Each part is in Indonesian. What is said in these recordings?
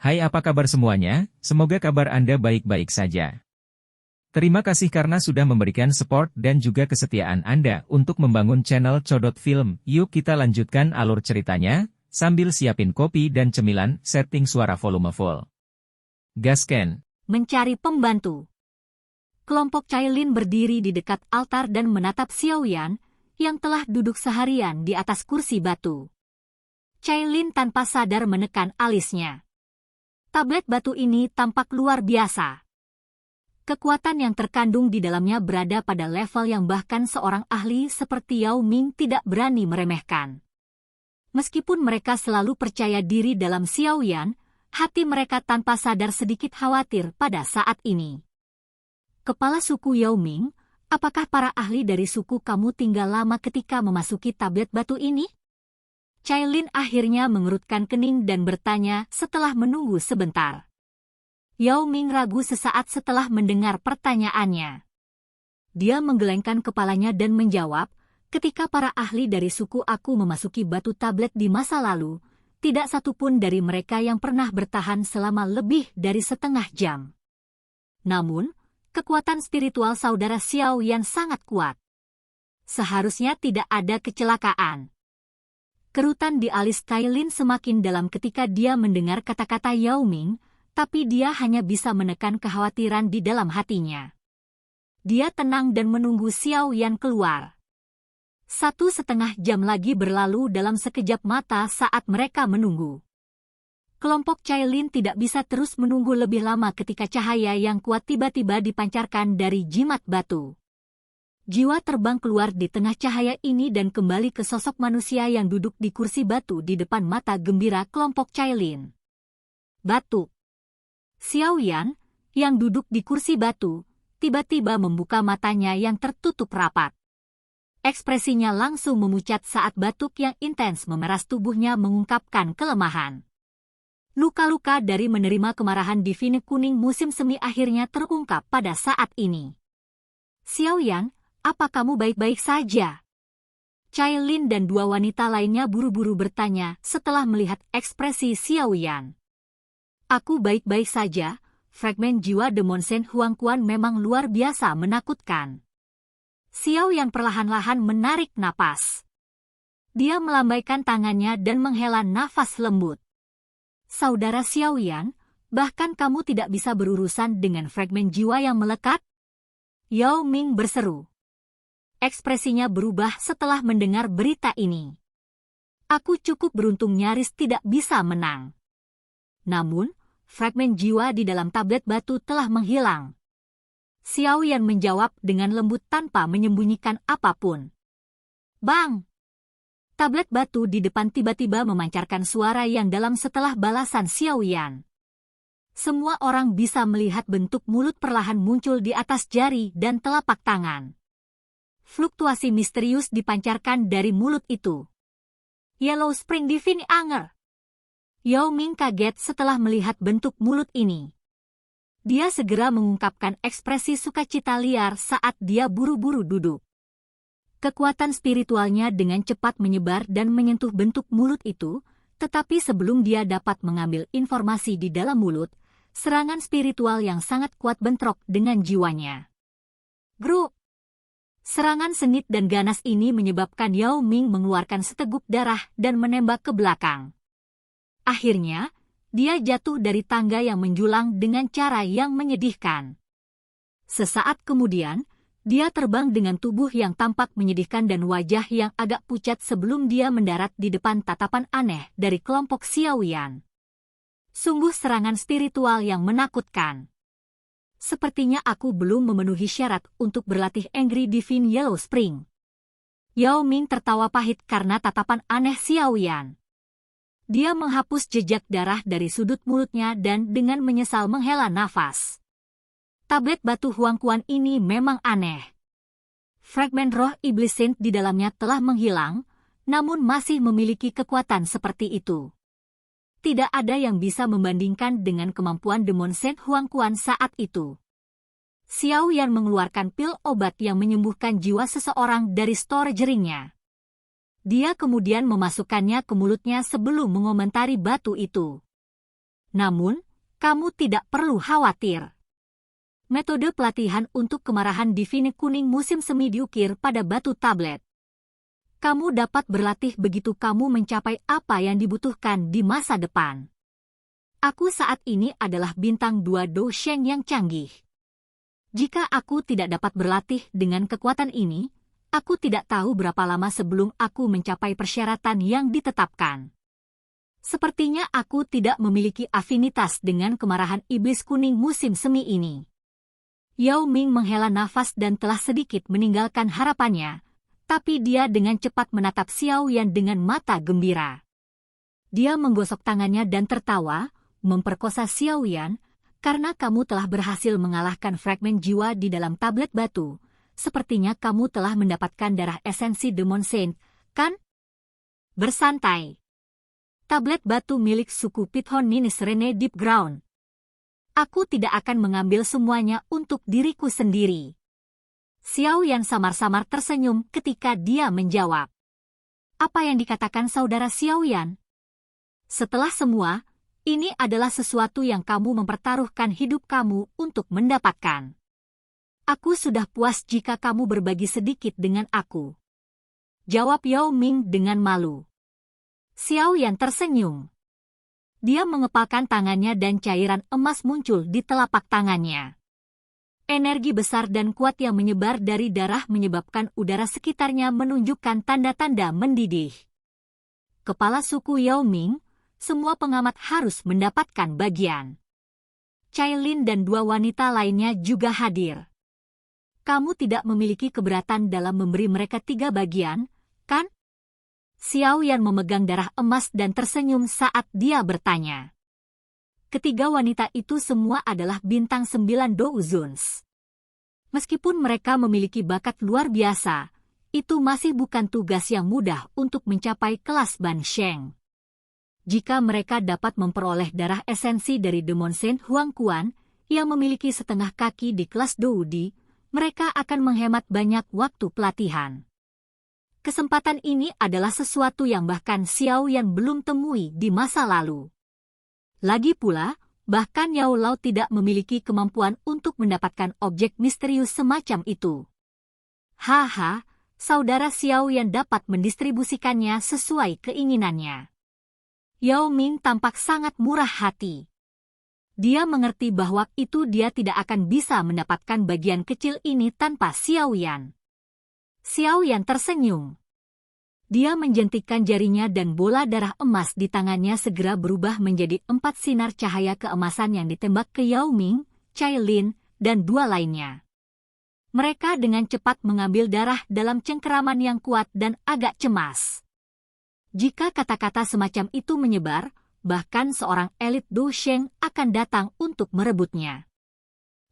Hai, apa kabar semuanya? Semoga kabar Anda baik-baik saja. Terima kasih karena sudah memberikan support dan juga kesetiaan Anda untuk membangun channel Codot Film. Yuk kita lanjutkan alur ceritanya, sambil siapin kopi dan cemilan, setting suara volume full. Gasken. Mencari pembantu. Kelompok Cailin berdiri di dekat altar dan menatap Xiaoyan, yang telah duduk seharian di atas kursi batu. Cailin tanpa sadar menekan alisnya. Tablet batu ini tampak luar biasa. Kekuatan yang terkandung di dalamnya berada pada level yang bahkan seorang ahli seperti Yao Ming tidak berani meremehkan. Meskipun mereka selalu percaya diri dalam Xiaoyan, hati mereka tanpa sadar sedikit khawatir pada saat ini. Kepala suku Yao Ming, apakah para ahli dari suku kamu tinggal lama ketika memasuki tablet batu ini? Cailin akhirnya mengerutkan kening dan bertanya setelah menunggu sebentar. Yao Ming ragu sesaat setelah mendengar pertanyaannya. Dia menggelengkan kepalanya dan menjawab, ketika para ahli dari suku aku memasuki batu tablet di masa lalu, tidak satupun dari mereka yang pernah bertahan selama lebih dari setengah jam. Namun, kekuatan spiritual saudara Xiaoyan sangat kuat. Seharusnya tidak ada kecelakaan. Kerutan di alis Cailin semakin dalam ketika dia mendengar kata-kata Yao Ming, tapi dia hanya bisa menekan kekhawatiran di dalam hatinya. Dia tenang dan menunggu Xiaoyan keluar. 1,5 jam lagi berlalu dalam sekejap mata saat mereka menunggu. Kelompok Cailin tidak bisa terus menunggu lebih lama ketika cahaya yang kuat tiba-tiba dipancarkan dari jimat batu. Jiwa terbang keluar di tengah cahaya ini dan kembali ke sosok manusia yang duduk di kursi batu di depan mata gembira kelompok Cailin. Batu. Xiaoyan, yang duduk di kursi batu, tiba-tiba membuka matanya yang tertutup rapat. Ekspresinya langsung memucat saat batuk yang intens memeras tubuhnya mengungkapkan kelemahan. Luka-luka dari menerima kemarahan divine kuning musim semi akhirnya terungkap pada saat ini. Xiaoyan, apa kamu baik-baik saja? Cailin dan dua wanita lainnya buru-buru bertanya setelah melihat ekspresi Xiaoyan. Aku baik-baik saja, fragmen jiwa Demon Shen Huangquan memang luar biasa menakutkan. Xiaoyan perlahan-lahan menarik napas. Dia melambaikan tangannya dan menghela nafas lembut. Saudara Xiaoyan, bahkan kamu tidak bisa berurusan dengan fragmen jiwa yang melekat? Yao Ming berseru. Ekspresinya berubah setelah mendengar berita ini. Aku cukup beruntung nyaris tidak bisa menang. Namun, fragmen jiwa di dalam tablet batu telah menghilang. Xiaoyan menjawab dengan lembut tanpa menyembunyikan apapun. Bang! Tablet batu di depan tiba-tiba memancarkan suara yang dalam setelah balasan Xiaoyan. Semua orang bisa melihat bentuk mulut perlahan muncul di atas jari dan telapak tangan. Fluktuasi misterius dipancarkan dari mulut itu. Yellow Spring Divine Anger. Yao Ming kaget setelah melihat bentuk mulut ini. Dia segera mengungkapkan ekspresi sukacita liar saat dia buru-buru duduk. Kekuatan spiritualnya dengan cepat menyebar dan menyentuh bentuk mulut itu, tetapi sebelum dia dapat mengambil informasi di dalam mulut, serangan spiritual yang sangat kuat bentrok dengan jiwanya. Grup! Serangan sengit dan ganas ini menyebabkan Yao Ming mengeluarkan seteguk darah dan menembak ke belakang. Akhirnya, dia jatuh dari tangga yang menjulang dengan cara yang menyedihkan. Sesaat kemudian, dia terbang dengan tubuh yang tampak menyedihkan dan wajah yang agak pucat sebelum dia mendarat di depan tatapan aneh dari kelompok Xiaoyan. Sungguh serangan spiritual yang menakutkan. Sepertinya aku belum memenuhi syarat untuk berlatih Angry Divine Yellow Spring. Yao Ming tertawa pahit karena tatapan aneh Xiaoyan. Dia menghapus jejak darah dari sudut mulutnya dan dengan menyesal menghela nafas. Tablet batu Huangquan ini memang aneh. Fragmen roh iblis Saint di dalamnya telah menghilang, namun masih memiliki kekuatan seperti itu. Tidak ada yang bisa membandingkan dengan kemampuan Demon Shen Huangquan saat itu. Xiaoyan mengeluarkan pil obat yang menyembuhkan jiwa seseorang dari stor jeringnya. Dia kemudian memasukkannya ke mulutnya sebelum mengomentari batu itu. Namun, kamu tidak perlu khawatir. Metode pelatihan untuk kemarahan divine kuning musim semi diukir pada batu tablet. Kamu dapat berlatih begitu kamu mencapai apa yang dibutuhkan di masa depan. Aku saat ini adalah bintang 2 Do Sheng yang canggih. Jika aku tidak dapat berlatih dengan kekuatan ini, aku tidak tahu berapa lama sebelum aku mencapai persyaratan yang ditetapkan. Sepertinya aku tidak memiliki afinitas dengan kemarahan iblis kuning musim semi ini. Yao Ming menghela nafas dan telah sedikit meninggalkan harapannya, tapi dia dengan cepat menatap Xiao Yan dengan mata gembira. Dia menggosok tangannya dan tertawa, memperkosa Xiao Yan, karena kamu telah berhasil mengalahkan fragmen jiwa di dalam tablet batu. Sepertinya kamu telah mendapatkan darah esensi Demon Saint, kan? Bersantai. Tablet batu milik suku Pithon Ninis Rene Deep Ground. Aku tidak akan mengambil semuanya untuk diriku sendiri. Xiao Yan samar-samar tersenyum ketika dia menjawab. Apa yang dikatakan saudara Xiao Yan? Setelah semua, ini adalah sesuatu yang kamu mempertaruhkan hidup kamu untuk mendapatkan. Aku sudah puas jika kamu berbagi sedikit dengan aku. Jawab Yao Ming dengan malu. Xiao Yan tersenyum. Dia mengepalkan tangannya dan cairan emas muncul di telapak tangannya. Energi besar dan kuat yang menyebar dari darah menyebabkan udara sekitarnya menunjukkan tanda-tanda mendidih. Kepala suku Yao Ming, semua pengamat harus mendapatkan bagian. Cailin dan 2 wanita lainnya juga hadir. Kamu tidak memiliki keberatan dalam memberi mereka 3 bagian, kan? Xiao Yan memegang darah emas dan tersenyum saat dia bertanya. Ketiga wanita itu semua adalah bintang 9 Douzuns. Meskipun mereka memiliki bakat luar biasa, itu masih bukan tugas yang mudah untuk mencapai kelas Ban Sheng. Jika mereka dapat memperoleh darah esensi dari Demon Saint Huang Quan yang memiliki setengah kaki di kelas Doudi, mereka akan menghemat banyak waktu pelatihan. Kesempatan ini adalah sesuatu yang bahkan Xiao Yan belum temui di masa lalu. Lagi pula, bahkan Yao Lao tidak memiliki kemampuan untuk mendapatkan objek misterius semacam itu. Haha, saudara Xiao Yan dapat mendistribusikannya sesuai keinginannya. Yao Ming tampak sangat murah hati. Dia mengerti bahwa itu dia tidak akan bisa mendapatkan bagian kecil ini tanpa Xiao Yan. Xiao Yan tersenyum. Dia menjentikkan jarinya dan bola darah emas di tangannya segera berubah menjadi 4 sinar cahaya keemasan yang ditembak ke Yao Ming, Cailin, dan 2 lainnya. Mereka dengan cepat mengambil darah dalam cengkeraman yang kuat dan agak cemas. Jika kata-kata semacam itu menyebar, bahkan seorang elit Du Sheng akan datang untuk merebutnya.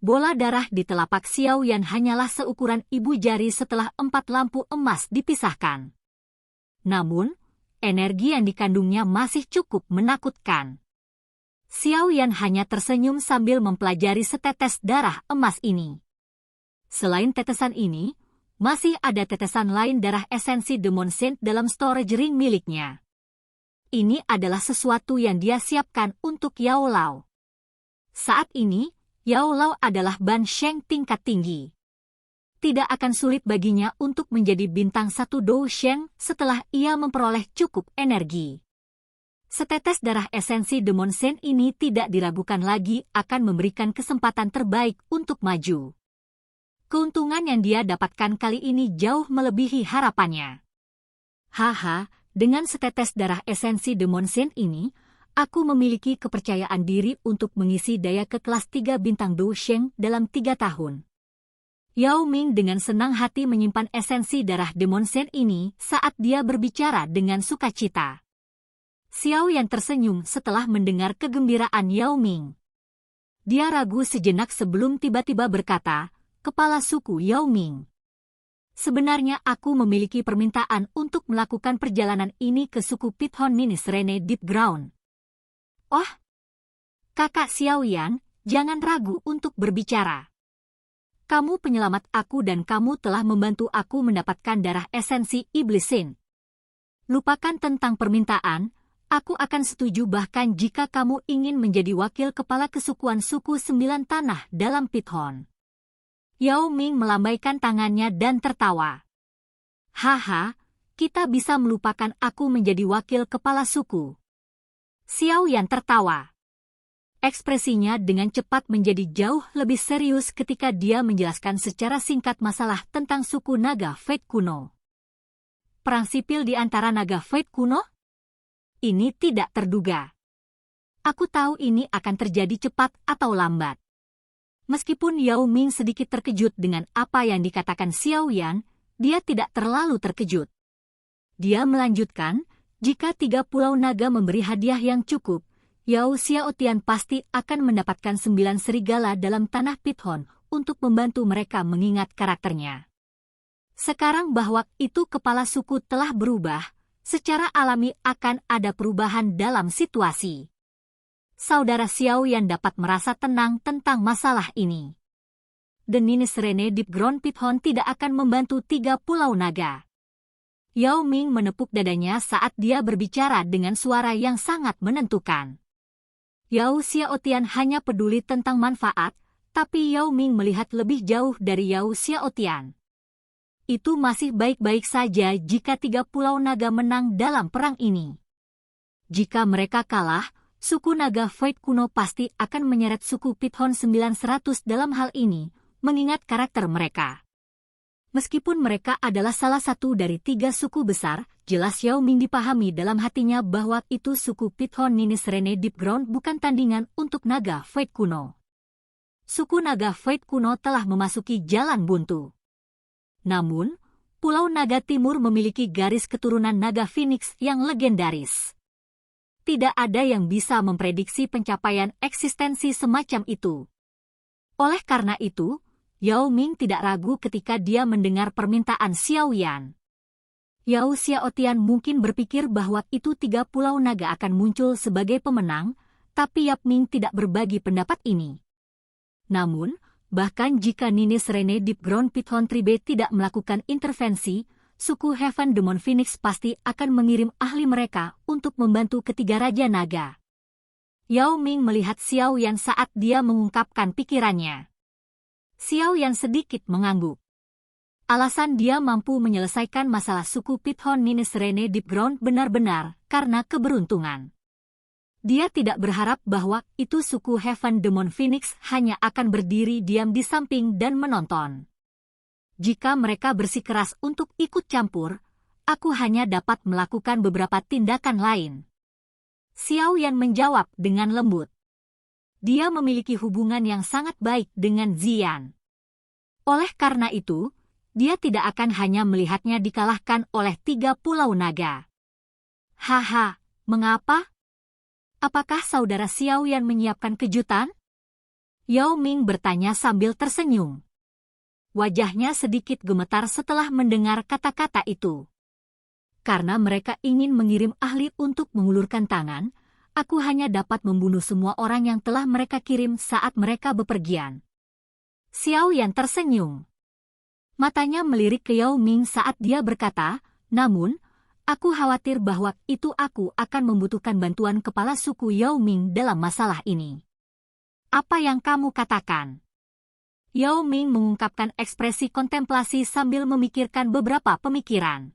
Bola darah di telapak Xiao Yan hanyalah seukuran ibu jari setelah 4 lampu emas dipisahkan. Namun, energi yang dikandungnya masih cukup menakutkan. Xiao Yan hanya tersenyum sambil mempelajari setetes darah emas ini. Selain tetesan ini, masih ada tetesan lain darah esensi Demon Saint dalam storage ring miliknya. Ini adalah sesuatu yang dia siapkan untuk Yao Lao. Saat ini, Yao Lao adalah Ban Sheng tingkat tinggi. Tidak akan sulit baginya untuk menjadi bintang 1 Dou Sheng setelah ia memperoleh cukup energi. Setetes darah esensi Demon Saint ini tidak diragukan lagi akan memberikan kesempatan terbaik untuk maju. Keuntungan yang dia dapatkan kali ini jauh melebihi harapannya. Haha, dengan setetes darah esensi Demon Saint ini, aku memiliki kepercayaan diri untuk mengisi daya ke kelas 3 bintang Dou Sheng dalam 3 tahun. Yao Ming dengan senang hati menyimpan esensi darah Demon Saint ini saat dia berbicara dengan sukacita. Xiao Yan tersenyum setelah mendengar kegembiraan Yao Ming. Dia ragu sejenak sebelum tiba-tiba berkata, "Kepala suku Yao Ming. Sebenarnya aku memiliki permintaan untuk melakukan perjalanan ini ke suku Pithon Ninis Rene Deep Ground." "Oh, Kakak Xiao Yan, jangan ragu untuk berbicara. Kamu penyelamat aku dan kamu telah membantu aku mendapatkan darah esensi Iblis Sin. Lupakan tentang permintaan, Aku akan setuju bahkan jika kamu ingin menjadi wakil kepala kesukuan suku 9 tanah dalam Pithon. Yao Ming melambaikan tangannya dan tertawa. Haha, kita bisa melupakan aku menjadi wakil kepala suku. Xiao Yan tertawa. Ekspresinya dengan cepat menjadi jauh lebih serius ketika dia menjelaskan secara singkat masalah tentang suku naga Fate kuno. Perang sipil di antara naga Fate kuno? Ini tidak terduga. Aku tahu ini akan terjadi cepat atau lambat. Meskipun Yao Ming sedikit terkejut dengan apa yang dikatakan Xiao Yan, dia tidak terlalu terkejut. Dia melanjutkan, jika 3 pulau naga memberi hadiah yang cukup, Yao Xiaotian pasti akan mendapatkan 9 serigala dalam tanah Pithon untuk membantu mereka mengingat karakternya. Sekarang bahwa itu kepala suku telah berubah, secara alami akan ada perubahan dalam situasi. Saudara Xiao Yan dapat merasa tenang tentang masalah ini. The Ninis Rene Deep Ground Pithon tidak akan membantu 3 pulau naga. Yao Ming menepuk dadanya saat dia berbicara dengan suara yang sangat menentukan. Yao Xiaotian hanya peduli tentang manfaat, tapi Yao Ming melihat lebih jauh dari Yao Xiaotian. Itu masih baik-baik saja jika 3 pulau naga menang dalam perang ini. Jika mereka kalah, suku naga Fate kuno pasti akan menyeret suku Pithon 900 dalam hal ini, mengingat karakter mereka. Meskipun mereka adalah salah satu dari 3 suku besar, jelas Yao Ming dipahami dalam hatinya bahwa itu suku Pithon Ninis Rene Deep Ground bukan tandingan untuk naga Fate kuno. Suku naga Fate kuno telah memasuki jalan buntu. Namun, Pulau Naga Timur memiliki garis keturunan naga Phoenix yang legendaris. Tidak ada yang bisa memprediksi pencapaian eksistensi semacam itu. Oleh karena itu, Yao Ming tidak ragu ketika dia mendengar permintaan Xiao Yan. Yao Xiaotian mungkin berpikir bahwa itu 3 pulau naga akan muncul sebagai pemenang, tapi Yao Ming tidak berbagi pendapat ini. Namun, bahkan jika Ninis Rene Deep Ground Pithon Tribe tidak melakukan intervensi, suku Heaven Demon Phoenix pasti akan mengirim ahli mereka untuk membantu ketiga Raja Naga. Yao Ming melihat Xiao Yan saat dia mengungkapkan pikirannya. Xiao Yan sedikit mengangguk. Alasan dia mampu menyelesaikan masalah suku Pithon Ninis Rene Deep Ground benar-benar karena keberuntungan. Dia tidak berharap bahwa itu suku Heaven Demon Phoenix hanya akan berdiri diam di samping dan menonton. Jika mereka bersikeras untuk ikut campur, aku hanya dapat melakukan beberapa tindakan lain. Xiao Yan menjawab dengan lembut. Dia memiliki hubungan yang sangat baik dengan Ziyan. Oleh karena itu, dia tidak akan hanya melihatnya dikalahkan oleh 3 pulau naga. Haha, mengapa? Apakah saudara Xiao Yan menyiapkan kejutan? Yao Ming bertanya sambil tersenyum. Wajahnya sedikit gemetar setelah mendengar kata-kata itu. Karena mereka ingin mengirim ahli untuk mengulurkan tangan, aku hanya dapat membunuh semua orang yang telah mereka kirim saat mereka bepergian. Xiao Yan tersenyum. Matanya melirik ke Yao Ming saat dia berkata, namun, aku khawatir bahwa itu aku akan membutuhkan bantuan kepala suku Yao Ming dalam masalah ini. Apa yang kamu katakan? Yao Ming mengungkapkan ekspresi kontemplasi sambil memikirkan beberapa pemikiran.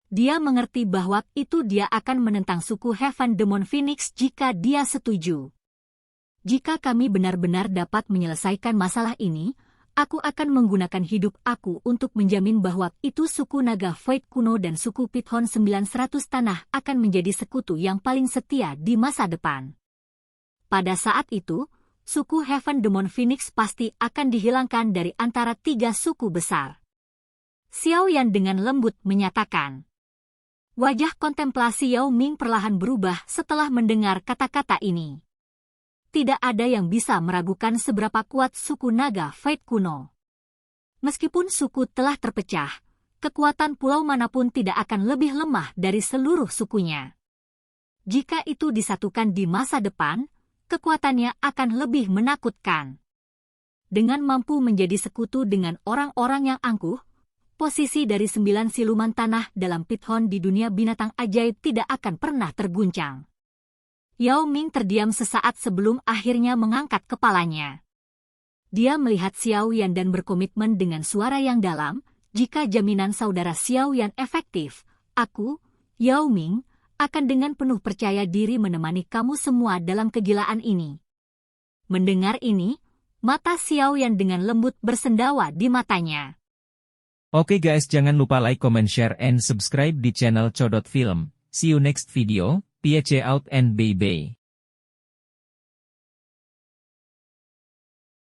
Dia mengerti bahwa itu dia akan menentang suku Heaven Demon Phoenix jika dia setuju. Jika kami benar-benar dapat menyelesaikan masalah ini, aku akan menggunakan hidup aku untuk menjamin bahwa itu suku naga Fate kuno dan suku Pithon 900 tanah akan menjadi sekutu yang paling setia di masa depan. Pada saat itu, suku Heaven Demon Phoenix pasti akan dihilangkan dari antara 3 suku besar. Xiao Yan dengan lembut menyatakan. Wajah kontemplasi Yao Ming perlahan berubah setelah mendengar kata-kata ini. Tidak ada yang bisa meragukan seberapa kuat suku naga Fate kuno. Meskipun suku telah terpecah, kekuatan pulau manapun tidak akan lebih lemah dari seluruh sukunya. Jika itu disatukan di masa depan, kekuatannya akan lebih menakutkan. Dengan mampu menjadi sekutu dengan orang-orang yang angkuh, posisi dari 9 siluman tanah dalam Pithon di dunia binatang ajaib tidak akan pernah terguncang. Yao Ming terdiam sesaat sebelum akhirnya mengangkat kepalanya. Dia melihat Xiao Yan dan berkomitmen dengan suara yang dalam, jika jaminan saudara Xiao Yan efektif, aku, Yao Ming, akan dengan penuh percaya diri menemani kamu semua dalam kegilaan ini. Mendengar ini, mata Xiao Yan dengan lembut bersendawa di matanya. Oke guys, jangan lupa like, comment, share, and subscribe di channel Codot Film. See you next video, peace out and bye-bye.